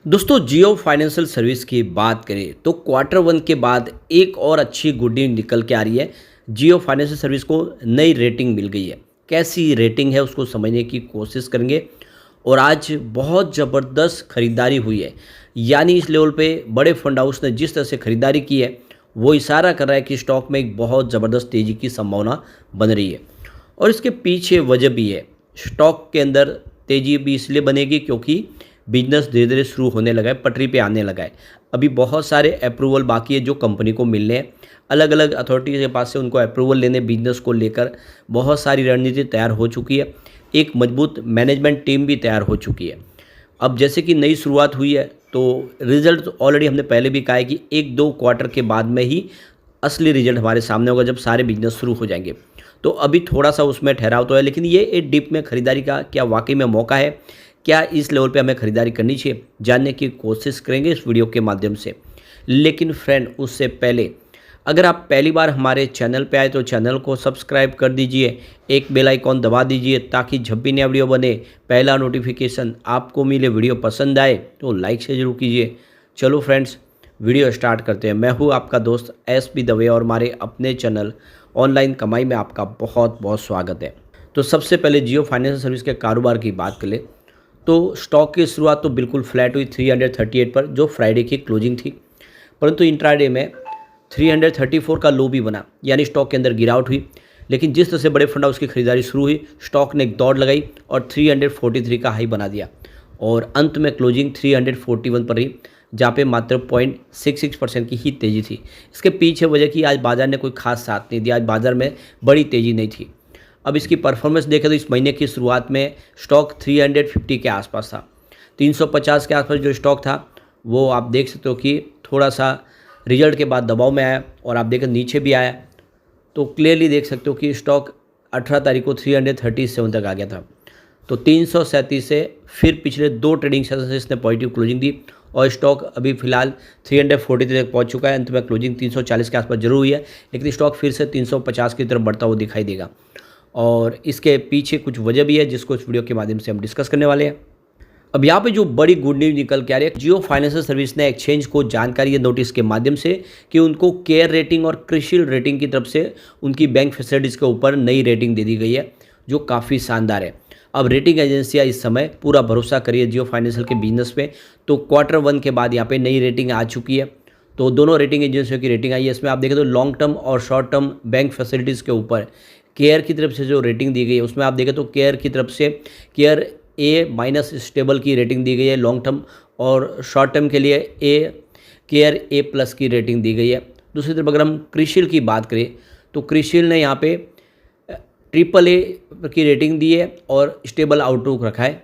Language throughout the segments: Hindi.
दोस्तों जियो फाइनेंशियल सर्विस की बात करें तो क्वार्टर वन के बाद एक और अच्छी गुड न्यूज निकल के आ रही है। जियो फाइनेंशियल सर्विस को नई रेटिंग मिल गई है। कैसी रेटिंग है उसको समझने की कोशिश करेंगे। और आज बहुत ज़बरदस्त खरीदारी हुई है, यानी इस लेवल पे बड़े फंड हाउस ने जिस तरह से खरीदारी की है वो इशारा कर रहा है कि स्टॉक में एक बहुत ज़बरदस्त तेज़ी की संभावना बन रही है। और इसके पीछे वजह भी है। स्टॉक के अंदर तेज़ी भी इसलिए बनेगी क्योंकि बिजनेस धीरे धीरे शुरू होने लगा है, पटरी पे आने लगा है। अभी बहुत सारे अप्रूवल बाकी है जो कंपनी को मिलने हैं। अलग अलग अथॉरिटी के पास से उनको अप्रूवल लेने बिजनेस को लेकर बहुत सारी रणनीति तैयार हो चुकी है। एक मजबूत मैनेजमेंट टीम भी तैयार हो चुकी है। अब जैसे कि नई शुरुआत हुई है तो रिजल्ट ऑलरेडी हमने पहले भी कहा है कि एक दो क्वार्टर के बाद में ही असली रिजल्ट हमारे सामने होगा, जब सारे बिजनेस शुरू हो जाएंगे। तो अभी थोड़ा सा उसमें ठहराव तो है, लेकिन ये एक डिप में खरीदारी का क्या वाकई में मौका है? क्या इस लेवल पे हमें खरीदारी करनी चाहिए? जानने की कोशिश करेंगे इस वीडियो के माध्यम से। लेकिन फ्रेंड, उससे पहले अगर आप पहली बार हमारे चैनल पे आए तो चैनल को सब्सक्राइब कर दीजिए, एक बेल आइकॉन दबा दीजिए ताकि जब भी नया वीडियो बने पहला नोटिफिकेशन आपको मिले। वीडियो पसंद आए तो लाइक से जरूर कीजिए। चलो फ्रेंड्स, वीडियो स्टार्ट करते हैं। मैं हूँ आपका दोस्त SP दवे और हमारे अपने चैनल ऑनलाइन कमाई में आपका बहुत बहुत स्वागत है। तो सबसे पहले जियो फाइनेंशियल सर्विस के कारोबार की बात कर ले तो स्टॉक की शुरुआत तो बिल्कुल फ्लैट हुई 338 पर, जो फ्राइडे की क्लोजिंग थी। परंतु इंट्राडे में 334 का लो भी बना, यानी स्टॉक के अंदर गिरावट हुई। लेकिन जिस तरह से बड़े फंड हाउस की खरीदारी शुरू हुई, स्टॉक ने एक दौड़ लगाई और 343 का हाई बना दिया और अंत में क्लोजिंग 341 पर रही, जहाँ पे मात्र 0.66% की ही तेज़ी थी। इसके पीछे वजह कि आज बाजार ने कोई खास साथ नहीं दिया, आज बाजार में बड़ी तेज़ी नहीं थी। अब इसकी परफॉर्मेंस देखें तो इस महीने की शुरुआत में स्टॉक 350 के आसपास था। 350 के आसपास जो स्टॉक था वो आप देख सकते हो कि थोड़ा सा रिजल्ट के बाद दबाव में आया और आप देखें नीचे भी आया। तो क्लियरली देख सकते हो कि स्टॉक 18 तारीख को 337 तक आ गया था। तो 337 से फिर पिछले दो ट्रेडिंग सेशन से इसने पॉजिटिव क्लोजिंग दी और स्टॉक अभी फिलहाल 343 तक पहुंच चुका है। अंत में क्लोजिंग 340 के आसपास जरूर हुई है, लेकिन स्टॉक फिर से 350 की तरफ बढ़ता हुआ दिखाई देगा। और इसके पीछे कुछ वजह भी है जिसको इस वीडियो के माध्यम से हम डिस्कस करने वाले हैं। अब यहाँ पे जो बड़ी गुड न्यूज़ निकल के आ रही है, जियो फाइनेंशियल सर्विस ने एक्सचेंज को जानकारी नोटिस के माध्यम से कि उनको केयर रेटिंग और क्रिशिल रेटिंग की तरफ से उनकी बैंक फैसिलिटीज़ के ऊपर नई रेटिंग दे दी गई है, जो काफ़ी शानदार है। अब रेटिंग एजेंसियाँ इस समय पूरा भरोसा करिए जियो फाइनेंशियल के बिजनेस पे। तो क्वार्टर वन के बाद यहाँ पे नई रेटिंग आ चुकी है। तो दोनों रेटिंग एजेंसियों की रेटिंग आई है। इसमें आप देखें तो लॉन्ग टर्म और शॉर्ट टर्म बैंक फैसिलिटीज़ के ऊपर केयर की तरफ से जो रेटिंग दी गई है, उसमें आप देखें तो केयर की तरफ से केयर A- स्टेबल की रेटिंग दी गई है लॉन्ग टर्म, और शॉर्ट टर्म के लिए केयर A+ की रेटिंग दी गई है। दूसरी तरफ अगर हम क्रिशिल की बात करें तो क्रिशिल ने यहाँ पे AAA की रेटिंग दी है और स्टेबल आउटलुक रखा है।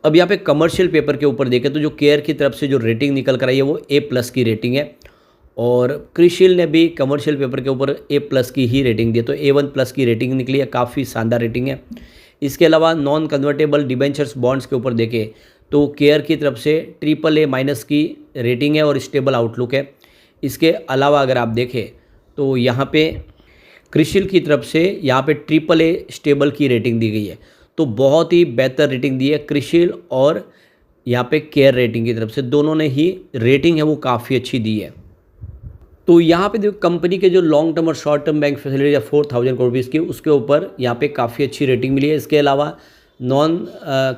अब यहाँ पे कमर्शियल पेपर के ऊपर देखें तो जो केयर की तरफ से जो रेटिंग निकल कर आई है वो A+ की रेटिंग है, और क्रिशिल ने भी कमर्शियल पेपर के ऊपर A+ की ही रेटिंग दी है। तो A1+ की रेटिंग निकली है, काफ़ी शानदार रेटिंग है। इसके अलावा नॉन कन्वर्टेबल डिबेंचर्स बॉन्ड्स के ऊपर देखें तो केयर की तरफ से AAA- की रेटिंग है और स्टेबल आउटलुक है। इसके अलावा अगर आप देखें तो यहाँ पे क्रिशिल की तरफ से यहाँ पे AAA स्टेबल की रेटिंग दी गई है। तो बहुत ही बेहतर रेटिंग दी है क्रिशिल और यहाँ पे केयर रेटिंग की तरफ से, दोनों ने ही रेटिंग है वो काफ़ी अच्छी दी है। तो यहाँ पे देखो कंपनी के जो लॉन्ग टर्म और शॉर्ट टर्म बैंक फैसिलिटी है 4000 करोड़ रुपीज़ की, उसके ऊपर यहाँ पे काफ़ी अच्छी रेटिंग मिली है। इसके अलावा नॉन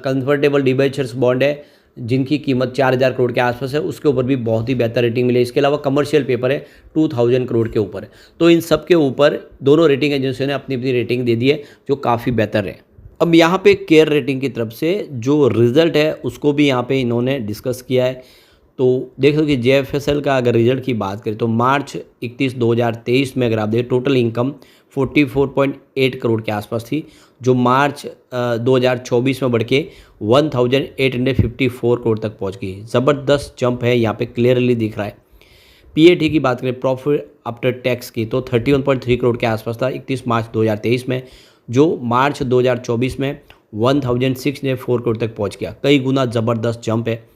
कन्वर्टेबल डिबेंचर्स बॉन्ड है जिनकी कीमत 4000 करोड़ के आसपास है, उसके ऊपर भी बहुत ही बेहतर रेटिंग मिली है। इसके अलावा कमर्शियल पेपर है 2000 करोड़ के ऊपर। तो इन सब के ऊपर दोनों रेटिंग एजेंसियों ने अपनी अपनी रेटिंग दे दी है, जो काफ़ी बेहतर है। अब यहाँ पे केयर रेटिंग की तरफ से जो रिज़ल्ट है उसको भी यहाँ पे इन्होंने डिस्कस किया है। तो देख लो कि JFSL का अगर रिजल्ट की बात करें तो मार्च 31 2023 में अगर आप देखें टोटल इनकम 44.8 करोड़ के आसपास थी, जो मार्च 2024 में बढ़ के 1854 करोड़ तक पहुंच गई। ज़बरदस्त जंप है, यहाँ पे क्लियरली दिख रहा है। PAT की बात करें प्रॉफिट आफ्टर टैक्स की तो 31.3 करोड़ के आसपास था 31 मार्च 2023 में, जो मार्च 2024 में 1004 करोड़ तक पहुँच गया। कई गुना ज़बरदस्त जंप है।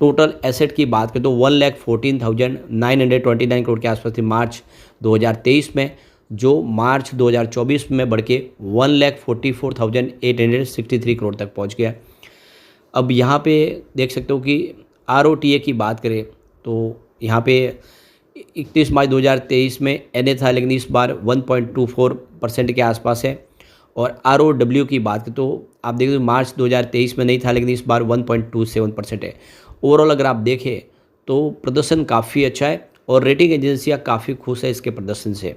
टोटल एसेट की बात करें तो 1,14,929 करोड़ के आसपास थी मार्च 2023 में, जो मार्च 2024 में बढ़ के 1,44,863 करोड़ तक पहुंच गया। अब यहाँ पे देख सकते हो कि ROTA की बात करें तो यहाँ पे 31 मार्च 2023 में NA था, लेकिन इस बार 1.24% के आसपास है। और ROW की बात करें तो आप देखें तो मार्च 2023 में नहीं था, लेकिन इस बार 1.27% है। ओवरऑल अगर आप देखें तो प्रदर्शन काफ़ी अच्छा है और रेटिंग एजेंसियाँ काफ़ी खुश है इसके प्रदर्शन से।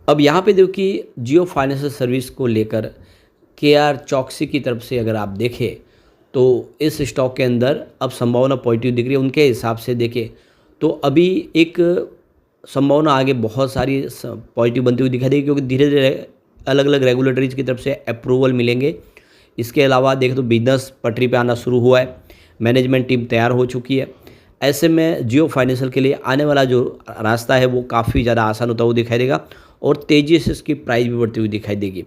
अब यहाँ पे देखो कि जियो फाइनेंशियल सर्विस को लेकर KR चौकसी की तरफ से अगर आप देखें तो इस स्टॉक के अंदर अब संभावना पॉजिटिव दिख रही है। उनके हिसाब से देखें तो अभी एक संभावना आगे बहुत सारी पॉजिटिव बनती हुई दिखाई देगी, क्योंकि धीरे धीरे अलग अलग रेगुलेटरीज की तरफ से अप्रूवल मिलेंगे। इसके अलावा देखें तो बिजनेस पटरी पे आना शुरू हुआ है, मैनेजमेंट टीम तैयार हो चुकी है। ऐसे में जियो फाइनेंशियल के लिए आने वाला जो रास्ता है वो काफ़ी ज़्यादा आसान होता हुआ दिखाई देगा और तेज़ी से इसकी प्राइस भी बढ़ती हुई दिखाई देगी।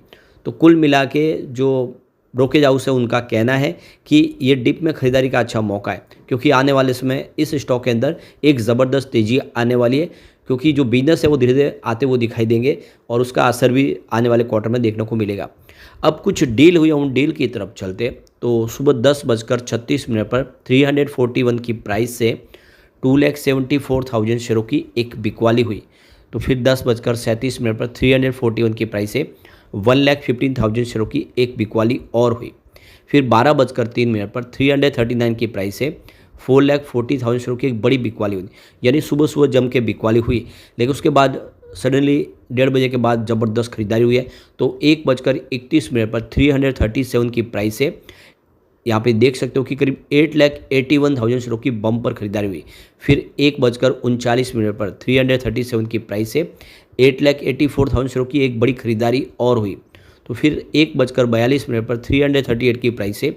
तो कुल मिला के जो ब्रोकेज हाउस है उनका कहना है कि ये डिप में ख़रीदारी का अच्छा मौका है, क्योंकि आने वाले समय इस स्टॉक के अंदर एक ज़बरदस्त तेज़ी आने वाली है, क्योंकि जो बिजनेस है वो धीरे धीरे आते हुए दिखाई देंगे और उसका असर भी आने वाले क्वार्टर में देखने को मिलेगा। अब कुछ डील हुई है, उन डील की तरफ चलते तो सुबह 10:36 पर 341 की प्राइस से 2,74,000 शेयरों की एक बिकवाली हुई। तो फिर 10:37 पर 341 की प्राइस से 1,15,000 शेयरों की एक बिकवाली और हुई। फिर 12:03 पर 339 की प्राइस से 4,40,000 शेयरों की एक बड़ी बिकवाली हुई। यानी सुबह सुबह जम के बिकवाली हुई, लेकिन उसके बाद सडनली 1:30 बजे के बाद ज़बरदस्त खरीदारी हुई है। तो 1:31 पर 337 की प्राइस से यहाँ पे देख सकते हो कि करीब 8,81,000 शेयरों की बम्पर खरीदारी हुई। फिर 1:39 पर 337 की प्राइस से 8,84,000 शेयरों की एक बड़ी खरीदारी और हुई। तो फिर 1:42 पर 338 की प्राइस से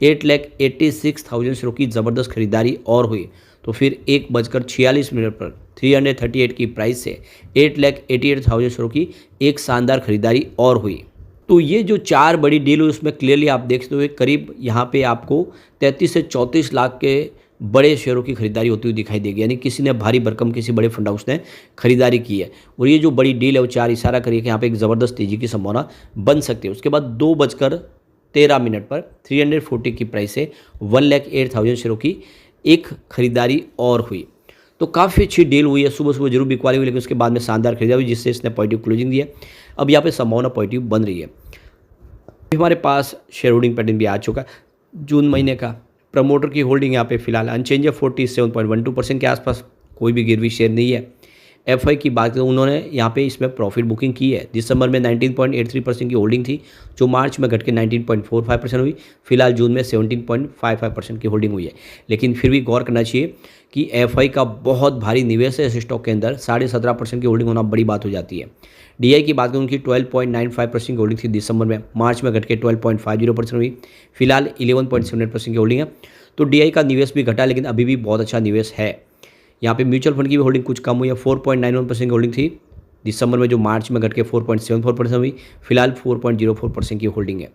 8,86,000 शेयरों की ज़बरदस्त खरीदारी और हुई। तो फिर 1:46 पर 338 की प्राइस से 8,88,000 शेयरों की एक शानदार खरीदारी और हुई। तो ये जो 4 बड़ी डील हुई उसमें क्लियरली आप देख सकते हो करीब यहाँ पे आपको 33 से 34 लाख के बड़े शेयरों की खरीदारी होती हुई दिखाई देगी। यानी किसी ने भारी भरकम किसी बड़े फंड हाउस ने खरीदारी की है और ये जो बड़ी डील है वो 4 इशारा करिए कि यहाँ पे एक ज़बरदस्त तेज़ी की संभावना बन सकती है। उसके बाद 2:13 पर 340 की प्राइस से 1,08,000 शेयरों की एक खरीदारी और हुई। तो काफ़ी अच्छी डील हुई है। सुबह सुबह जरूर बिकवाली हुई, लेकिन उसके बाद में शानदार खरीदारी हुई जिससे इसने पॉजिटिव क्लोजिंग दी है। अब यहाँ पे संभावना पॉजिटिव बन रही है। हमारे पास शेयर होल्डिंग पैटर्न भी आ चुका है जून महीने का। प्रमोटर की होल्डिंग यहाँ पे फिलहाल अनचेंज है 47.12% के आसपास, कोई भी गिरवी शेयर नहीं है। FI की बात करें उन्होंने यहाँ पे इसमें प्रॉफिट बुकिंग की है। दिसंबर में 19.83% की होल्डिंग थी, जो मार्च में घट के 19.45% हुई। फिलहाल जून में 17.55% की होल्डिंग हुई है। लेकिन फिर भी गौर करना चाहिए कि FI का बहुत भारी निवेश है इस स्टॉक के अंदर। 17.5% की होल्डिंग होना बड़ी बात हो जाती है। DI की बात करें उनकी 12.95% की होल्डिंग थी दिसंबर में, मार्च में घट के 12.50% हुई। फिलहाल 11.78% की होल्डिंग है। तो DI का निवेश भी घटा, लेकिन अभी भी बहुत अच्छा निवेश है। यहाँ पे म्यूचुअल फंड की भी होल्डिंग कुछ कम हुई है, 4.91% की होल्डिंग थी दिसंबर में, जो मार्च में घट के 4.74% हुई। फिलहाल 4.04% की होल्डिंग है।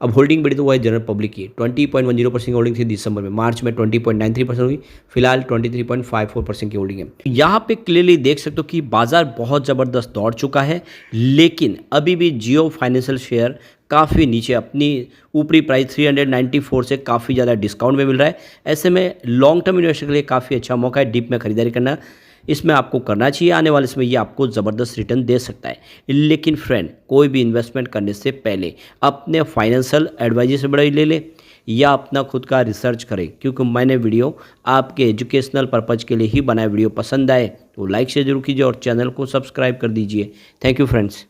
अब होल्डिंग बढ़ी तो वो है जनरल पब्लिक की, 20.10% की होल्डिंग थी दिसंबर में, मार्च में 20.93% हुई। फिलहाल 23.54% की होल्डिंग है। यहाँ पे क्लियरली देख सकते हो कि बाजार बहुत ज़बरदस्त दौड़ चुका है, लेकिन अभी भी जियो फाइनेंशियल शेयर काफ़ी नीचे, अपनी ऊपरी प्राइस 394 से काफ़ी ज़्यादा डिस्काउंट में मिल रहा है। ऐसे में लॉन्ग टर्म इन्वेस्टर के लिए काफ़ी अच्छा मौका है डिप में खरीदारी करना। इसमें आपको करना चाहिए, आने वाले समय ये आपको ज़बरदस्त रिटर्न दे सकता है। लेकिन फ्रेंड, कोई भी इन्वेस्टमेंट करने से पहले अपने फाइनेंशियल एडवाइजर से बड़ा ले ले या अपना खुद का रिसर्च करें, क्योंकि मैंने वीडियो आपके एजुकेशनल पर्पज़ के लिए ही बनाया। वीडियो पसंद आए तो लाइक शेयर जरूर कीजिए और चैनल को सब्सक्राइब कर दीजिए। Thank you friends.